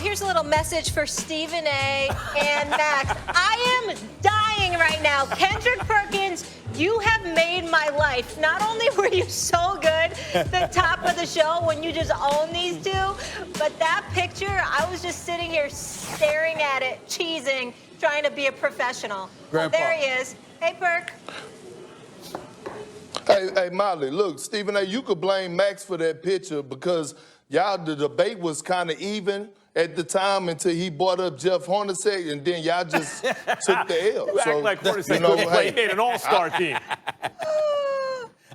here's a little message for Stephen A. and Max. I am dying right now. Kendrick Perkins, you have made my life. Not only were you so good the top of the show when you just own these two, but that picture, I was just sitting here staring at it, cheesing, trying to be a professional. Well, there he is. Hey, Perk. Hey, Molly, look, Stephen A., you could blame Max for that picture because the debate was kind of even at the time until he brought up Jeff Hornacek, and then y'all just took the L. You act like Hornacek couldn't play. He made an all-star team.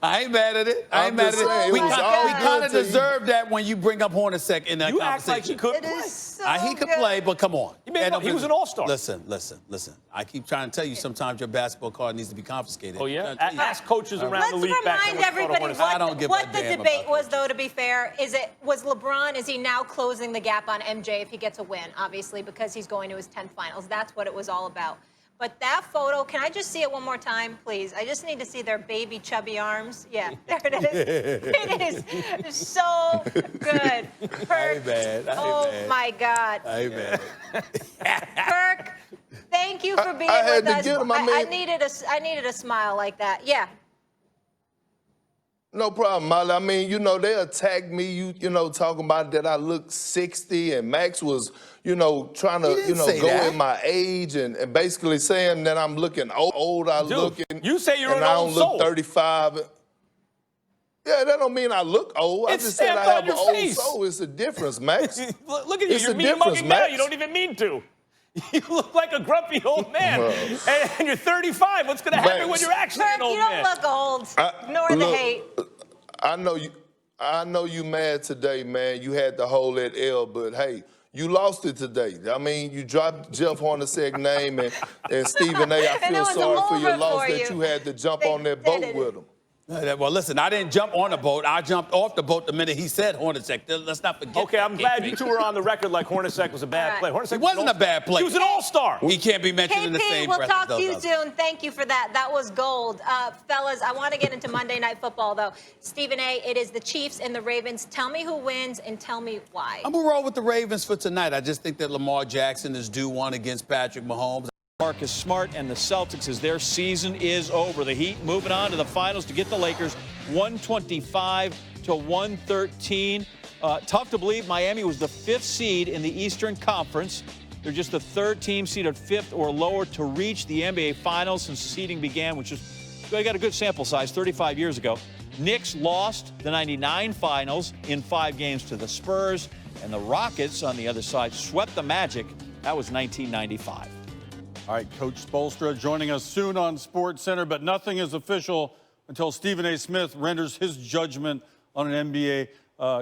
I ain't mad at it. I ain't mad at it. We kind of deserve that when you bring up Hornacek in that you conversation. Act like he could play. He could play, but come on. He was an all-star. Listen. I keep trying to tell you sometimes your basketball card needs to be confiscated. Oh, yeah? Ask coaches around the league back. Let's remind everybody what the debate was, though, to be fair. Was LeBron, is he now closing the gap on MJ if he gets a win, obviously, because he's going to his 10th finals. That's what it was all about. But that photo, can I just see it one more time, please? I just need to see their baby chubby arms. Yeah, there it is. It is so good. Perk. Oh, my God. I ain't mad. Perk, thank you for being with us. I needed a smile like that. Yeah. No problem, Molly. I mean, they attacked me, you know, talking about that I look 60, and Max was, trying to, go in my age and basically saying that I'm looking old. You say you're an old soul. I don't look 35. Yeah, that don't mean I look old. I just said I have an old soul. It's a difference, Max. Look at you. You're mean-mugging now. You don't even mean to. You look like a grumpy old man, and you're 35. What's going to happen when you're actually an old man? You don't look old, nor the hate. I know you mad today, man. You had to hold that L, but hey, you lost it today. I mean, you dropped Jeff Hornacek's name and Stephen A. I feel sorry for your loss that you had to jump on that boat with him. Well, listen, I didn't jump on the boat. I jumped off the boat the minute he said Hornacek. Let's not forget. Okay, I'm glad you two were on the record like Hornacek was a bad player. Hornacek he wasn't a bad player. He was an all-star. He can't be mentioned in the same breath. We'll talk to you soon. Thank you for that. That was gold. Fellas, I want to get into Monday Night Football, though. Stephen A., it is the Chiefs and the Ravens. Tell me who wins and tell me why. I'm going to roll with the Ravens for tonight. I just think that Lamar Jackson is due one against Patrick Mahomes. Marcus Smart and the Celtics as their season is over. The Heat moving on to the finals to get the Lakers 125-113. Tough to believe Miami was the 5th seed in the Eastern Conference. They're just the 3rd team seeded 5th or lower to reach the NBA Finals since seeding began, which is, they got a good sample size, 35 years ago. Knicks lost the 99 Finals in 5 games to the Spurs, and the Rockets on the other side swept the Magic. That was 1995. All right, Coach Spoelstra joining us soon on SportsCenter, but nothing is official until Stephen A. Smith renders his judgment on an NBA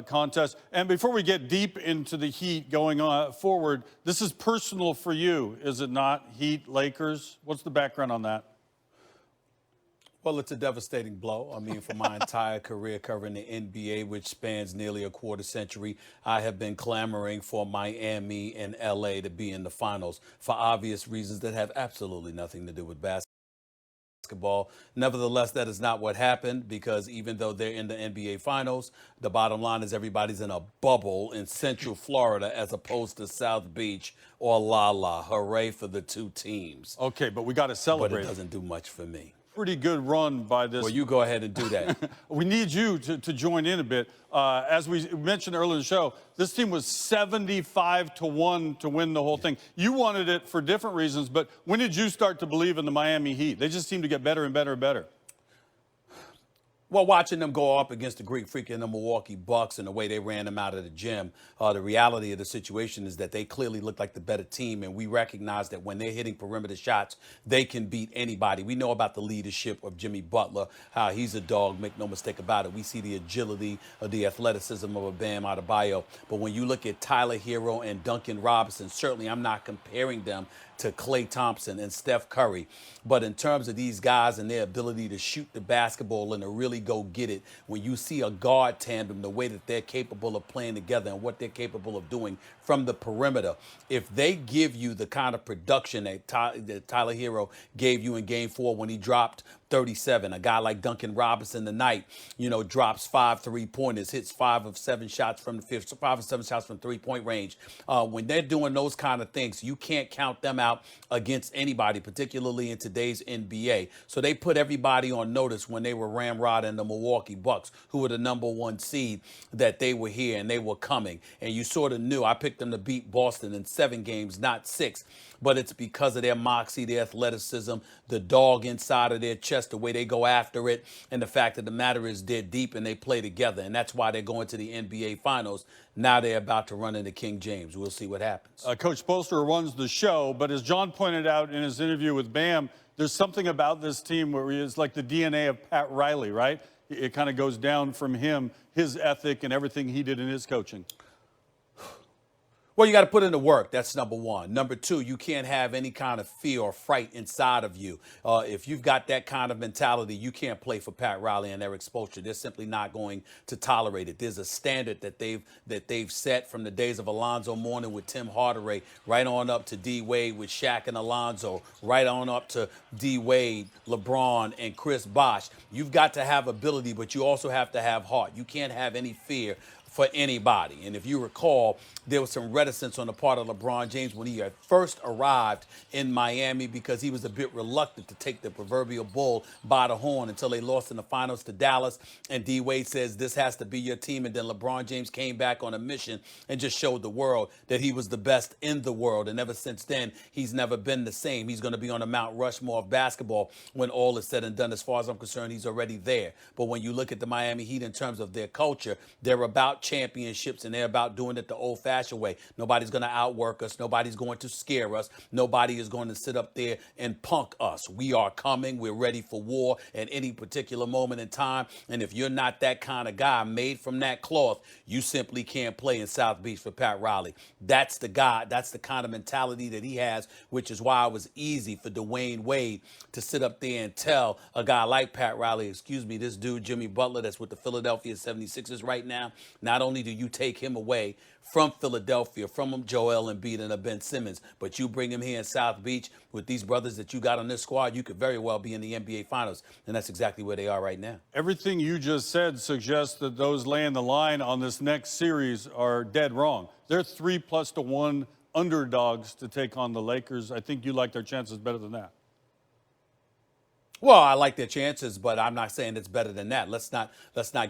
contest. And before we get deep into the Heat going on forward, this is personal for you, is it not? Heat, Lakers. What's the background on that? Well, it's a devastating blow. I mean, for my entire career covering the NBA, which spans nearly a quarter century, I have been clamoring for Miami and LA to be in the finals for obvious reasons that have absolutely nothing to do with basketball. Nevertheless, that is not what happened, because even though they're in the NBA finals, the bottom line is everybody's in a bubble in Central Florida as opposed to South Beach or La. Hooray for the two teams. Okay, but we got to celebrate. But it doesn't do much for me. Pretty good run by this. Well, you go ahead and do that. We need you to join in a bit. As we mentioned earlier in the show, this team was 75-1 to win the whole thing. You wanted it for different reasons, but when did you start to believe in the Miami Heat? They just seem to get better and better and better. Well, watching them go up against the Greek Freak and the Milwaukee Bucks and the way they ran them out of the gym, the reality of the situation is that they clearly look like the better team, and we recognize that when they're hitting perimeter shots, they can beat anybody. We know about the leadership of Jimmy Butler, how he's a dog, make no mistake about it. We see the agility or the athleticism of a Bam Adebayo. But when you look at Tyler Hero and Duncan Robinson, certainly I'm not comparing them to Klay Thompson and Steph Curry. But in terms of these guys and their ability to shoot the basketball in a really really go get it when you see a guard tandem, the way that they're capable of playing together and what they're capable of doing from the perimeter. If they give you the kind of production that Tyler Hero gave you in Game 4 when he dropped 37, a guy like Duncan Robinson tonight, drops 5 3-pointers, hits 5 of 7 shots from the 5 of 7 shots from 3-point range. When they're doing those kind of things, you can't count them out against anybody, particularly in today's NBA. So they put everybody on notice when they were ramrodding the Milwaukee Bucks, who were the #1 seed, that they were here and they were coming. And you sort of knew. I picked them to beat Boston in 7 games, not 6. But it's because of their moxie, their athleticism, the dog inside of their chest, the way they go after it, and the fact of the matter is they're deep and they play together. And that's why they're going to the NBA Finals. Now they're about to run into King James. We'll see what happens. Coach Spoelstra runs the show, but as John pointed out in his interview with Bam, there's something about this team where it's like the DNA of Pat Riley, right? It kind of goes down from him, his ethic and everything he did in his coaching. Well, you got to put in the work. That's number one. Number two, you can't have any kind of fear or fright inside of you. If you've got that kind of mentality, you can't play for Pat Riley and Eric Spoelstra. They're simply not going to tolerate it. There's a standard that they've set from the days of Alonzo Mourning with Tim Hardaway, right on up to D Wade with Shaq and Alonzo, right on up to D Wade, LeBron, and Chris Bosh. You've got to have ability, but you also have to have heart. You can't have any fear for anybody. And if you recall, there was some reticence on the part of LeBron James when he had first arrived in Miami because he was a bit reluctant to take the proverbial bull by the horn until they lost in the finals to Dallas. And D Wade says, this has to be your team. And then LeBron James came back on a mission and just showed the world that he was the best in the world. And ever since then, he's never been the same. He's going to be on the Mount Rushmore of basketball when all is said and done. As far as I'm concerned, he's already there. But when you look at the Miami Heat in terms of their culture, they're about championships and they're about doing it the old-fashioned way. Nobody's going to outwork us. Nobody's going to scare us. Nobody is going to sit up there and punk us. We are coming. We're ready for war at any particular moment in time. And if you're not that kind of guy made from that cloth, you simply can't play in South Beach for Pat Riley. That's the guy. That's the kind of mentality that he has, which is why it was easy for Dwayne Wade to sit up there and tell a guy like Pat Riley, excuse me, this dude, Jimmy Butler, that's with the Philadelphia 76ers right now, not only do you take him away from Philadelphia, from Joel Embiid and Ben Simmons, but you bring him here in South Beach with these brothers that you got on this squad, you could very well be in the NBA Finals, and that's exactly where they are right now. Everything you just said suggests that those laying the line on this next series are dead wrong. They're 3+1 underdogs to take on the Lakers. I think you like their chances better than that. Well, I like their chances, but I'm not saying it's better than that. Let's not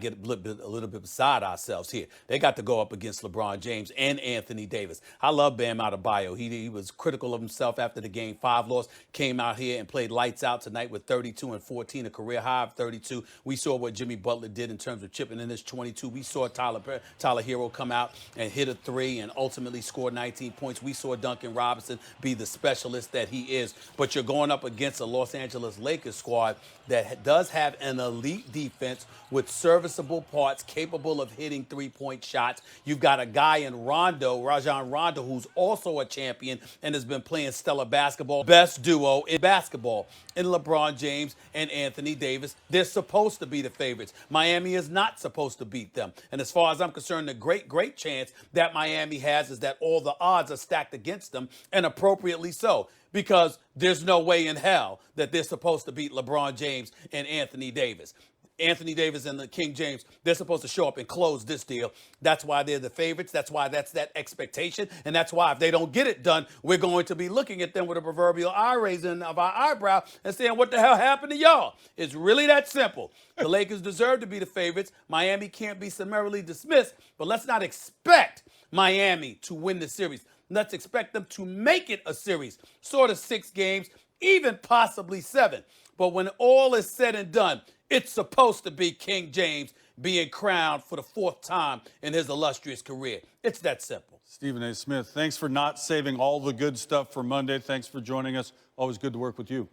get a little bit beside ourselves here. They got to go up against LeBron James and Anthony Davis. I love Bam Adebayo. He was critical of himself after the Game 5 loss, came out here and played lights out tonight with 32 and 14, a career high of 32. We saw what Jimmy Butler did in terms of chipping in his 22. We saw Tyler Hero come out and hit a 3 and ultimately score 19 points. We saw Duncan Robinson be the specialist that he is. But you're going up against a Los Angeles Lakers squad that does have an elite defense with serviceable parts capable of hitting three-point shots. You've got a guy in Rajon Rondo, who's also a champion and has been playing stellar basketball. Best duo in basketball in LeBron James and Anthony Davis. They're supposed to be the favorites. Miami is not supposed to beat them. And as far as I'm concerned, the great chance that Miami has is that all the odds are stacked against them, and appropriately so, because there's no way in hell that they're supposed to beat LeBron James and Anthony Davis. Anthony Davis and the King James, they're supposed to show up and close this deal. That's why they're the favorites. That's why that's that expectation. And that's why if they don't get it done, we're going to be looking at them with a proverbial eye raising of our eyebrow and saying, what the hell happened to y'all? It's really that simple. The Lakers deserve to be the favorites. Miami can't be summarily dismissed, but let's not expect Miami to win the series. Let's expect them to make it a series, sort of 6 games, even possibly 7. But when all is said and done, it's supposed to be King James being crowned for the 4th time in his illustrious career. It's that simple. Stephen A. Smith, thanks for not saving all the good stuff for Monday. Thanks for joining us. Always good to work with you.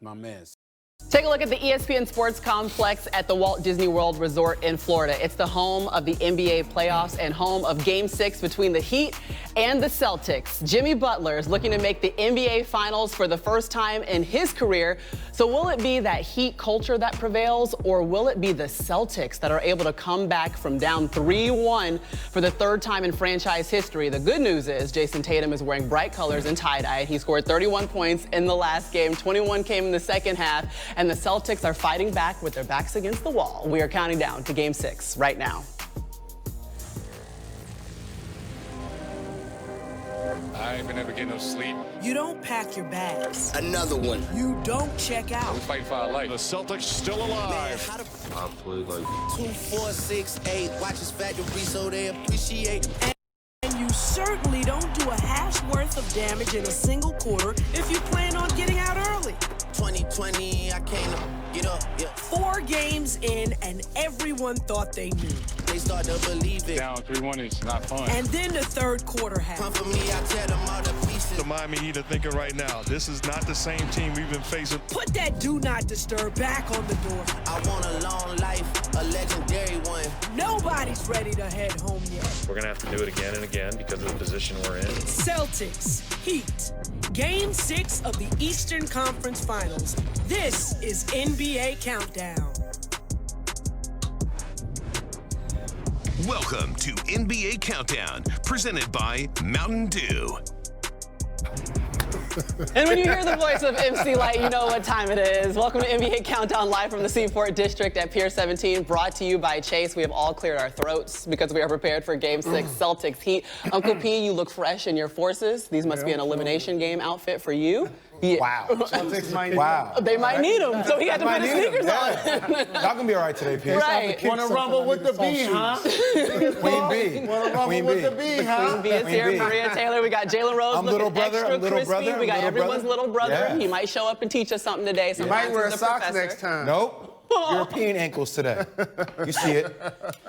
My man. Take a look at the ESPN Sports Complex at the Walt Disney World Resort in Florida. It's the home of the NBA playoffs and home of Game 6 between the Heat And the Celtics. Jimmy Butler is looking to make the NBA Finals for the first time in his career. So will it be that Heat culture that prevails, or will it be the Celtics that are able to come back from down 3-1 for the third time in franchise history? The good news is Jason Tatum is wearing bright colors and tie-dye. He scored 31 points in the last game. 21 came in the second half. And the Celtics are fighting back with their backs against the wall. We are counting down to Game 6 right now. I ain't been able to get no sleep. You don't pack your bags. Another one. You don't check out. We fighting for our life. The Celtics still alive. I played like 2, 4, 6, 8. Watch his factory so they appreciate. And you certainly don't do a half's worth of damage in a single quarter if you plan on getting out early. 2020, I came to get up. Yeah. 4 games in, and everyone thought they knew. They start to believe it. Down 3-1 is not fun. And then the third quarter Come happened. for me, I tear them all to pieces. The Miami Heat are thinking right now, this is not the same team we've been facing. Put that do not disturb back on the door. I want a long life, a legendary one. Nobody's ready to head home yet. We're going to have to do it again and again because of the position we're in. Celtics, Heat, Game 6 of the Eastern Conference Finals. This is NBA Countdown. Welcome to NBA Countdown, presented by Mountain Dew. And when you hear the voice of MC Light, you know what time it is. Welcome to NBA Countdown, live from the Seaport District at Pier 17, brought to you by Chase. We have all cleared our throats because we are prepared for Game 6, Celtics Heat. Uncle P, you look fresh in your forces. These must be an elimination game outfit for you. Yeah. Wow. Celtics might need They might need them, so he had to put his sneakers on. Y'all gonna be all right today, P. Right. Want to rumble with the B, huh? Queen B. Want to rumble with the B, huh? Queen B is here. Maria Taylor. We got Jalen Rose looking extra crispy. We got everyone's little brother. Yeah. He might show up and teach us something today. You might wear socks next time. Nope. European ankles today. You see it.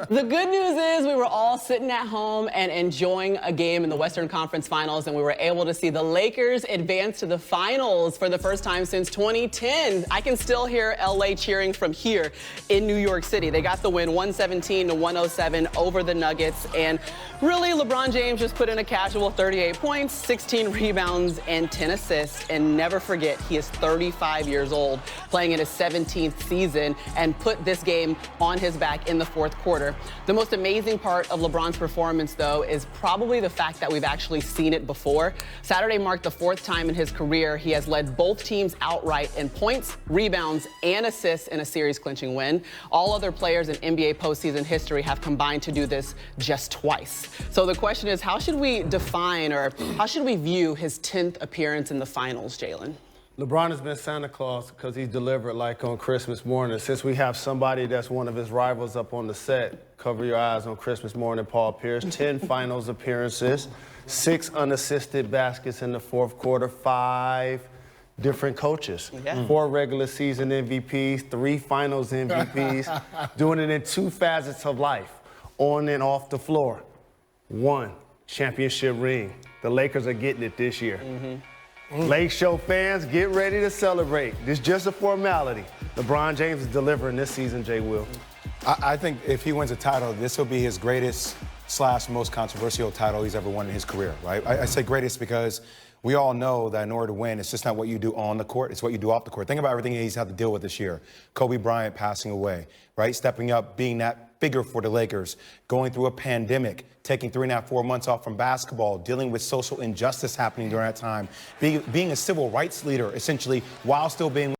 The good news is we were all sitting at home and enjoying a game in the Western Conference Finals, and we were able to see the Lakers advance to the finals for the first time since 2010. I can still hear LA cheering from here in New York City. They got the win 117-107 over the Nuggets, and really LeBron James just put in a casual 38 points, 16 rebounds, and 10 assists. And never forget, he is 35 years old, playing in his 17th season, and put this game on his back in the fourth quarter. The most amazing part of LeBron's performance, though, is probably the fact that we've actually seen it before. Saturday marked the 4th time in his career he has led both teams outright in points, rebounds, and assists in a series-clinching win. All other players in NBA postseason history have combined to do this just twice. So the question is, how should we define, or how should we view his 10th appearance in the finals, Jalen? LeBron has been Santa Claus because he's delivered like on Christmas morning. Since we have somebody that's one of his rivals up on the set, cover your eyes on Christmas morning, Paul Pierce. 10 finals appearances, 6 unassisted baskets in the fourth quarter, 5 different coaches, 4 regular season MVPs, 3 finals MVPs, doing it in 2 facets of life, on and off the floor. 1 championship ring. The Lakers are getting it this year. Lake Show fans, get ready to celebrate. This is just a formality. LeBron James is delivering this season, Jay Will. I think if he wins a title, this will be his greatest / most controversial title he's ever won in his career, right? I say greatest because we all know that in order to win, it's just not what you do on the court, it's what you do off the court. Think about everything he's had to deal with this year. Kobe Bryant passing away, right? Stepping up, being that figure for the Lakers, going through a pandemic, taking 3.5, 4 months off from basketball, dealing with social injustice happening during that time, being a civil rights leader, essentially, while still being